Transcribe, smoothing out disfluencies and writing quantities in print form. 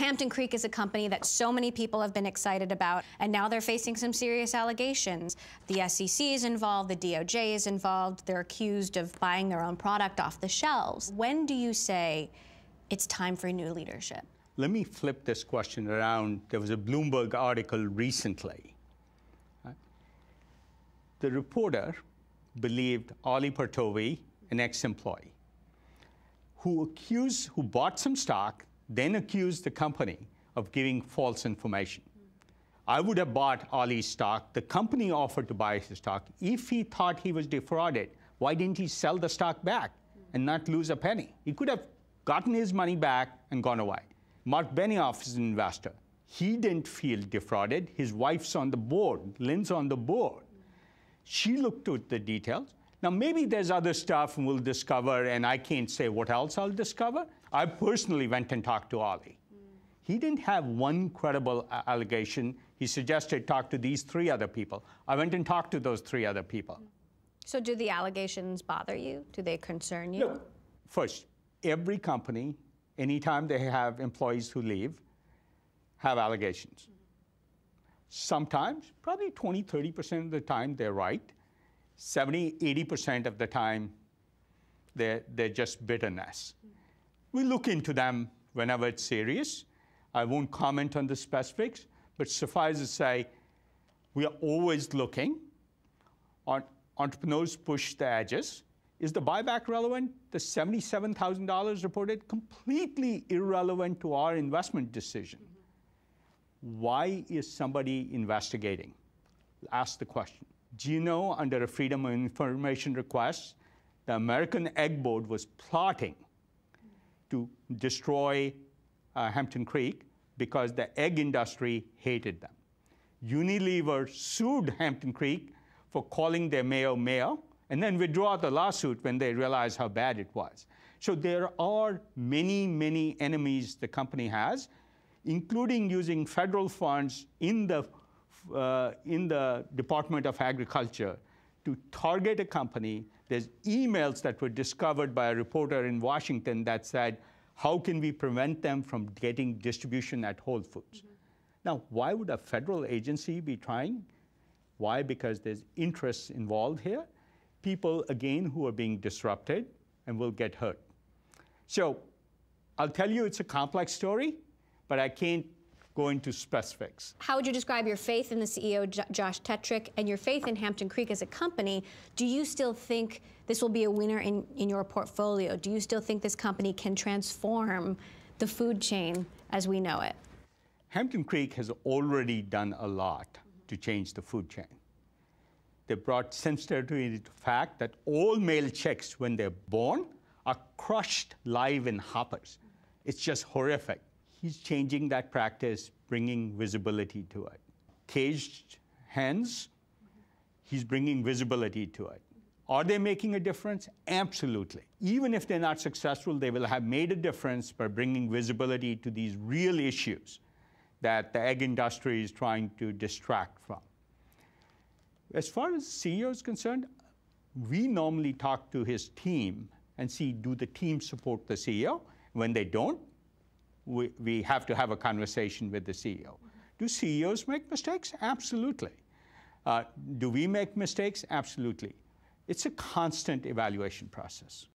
Hampton Creek is a company that so many people have been excited about, and now they're facing some serious allegations. The SEC is involved, the DOJ is involved, they're accused of buying their own product off the shelves. When do you say it's time for new leadership? Let me flip this question around. There was a Bloomberg article recently. The reporter believed Ali Partovi, an ex-employee, who bought some stock, then accused the company of giving false information. I would have bought Ali's stock. The company offered to buy his stock. If he thought he was defrauded, why didn't he sell the stock back and not lose a penny? He could have gotten his money back and gone away. Mark Benioff is an investor. He didn't feel defrauded. His wife's on the board. Lynn's on the board. She looked at the details. Now, maybe there's other stuff we'll discover, and I can't say what else I'll discover. I personally went and talked to Ali. He didn't have one credible allegation. He suggested talk to these 3 other people. I went and talked to those 3 other people. So do the allegations bother you? Do they concern you? Look, first, every company, anytime they have employees who leave, have allegations. Sometimes, probably 20, 30% of the time, they're right. 70, 80% of the time, they're just bitterness. We look into them whenever it's serious. I won't comment on the specifics, but suffice to say, we are always looking. Entrepreneurs push the edges. Is the buyback relevant? The $77,000 reported, completely irrelevant to our investment decision. Why is somebody investigating? Ask the question. Do you know, under a Freedom of Information request, the American Egg Board was plotting to destroy Hampton Creek because the egg industry hated them. Unilever sued Hampton Creek for calling their mayo, and then withdraw the lawsuit when they realized how bad it was. So there are many, many enemies the company has, including using federal funds in the Department of Agriculture to target a company. There's emails that were discovered by a reporter in Washington that said, how can we prevent them from getting distribution at Whole Foods? Now, why would a federal agency be trying? Why? Because there's interests involved here. People, again, who are being disrupted and will get hurt. So I'll tell you it's a complex story, but I can't go into specifics. How would you describe your faith in the CEO, Josh Tetrick, and your faith in Hampton Creek as a company? Do you still think this will be a winner in your portfolio? Do you still think this company can transform the food chain as we know it? Hampton Creek has already done a lot to change the food chain. They brought sensitivity into the fact that all male chicks, when they're born, are crushed live in hoppers. It's just horrific. He's changing that practice, bringing visibility to it. Caged hens, he's bringing visibility to it. Are they making a difference? Absolutely. Even if they're not successful, they will have made a difference by bringing visibility to these real issues that the egg industry is trying to distract from. As far as the CEO is concerned, we normally talk to his team and see, do the team support the CEO? When they don't, we have to have a conversation with the CEO. Do CEOs make mistakes? Absolutely. Do we make mistakes? Absolutely. It's a constant evaluation process.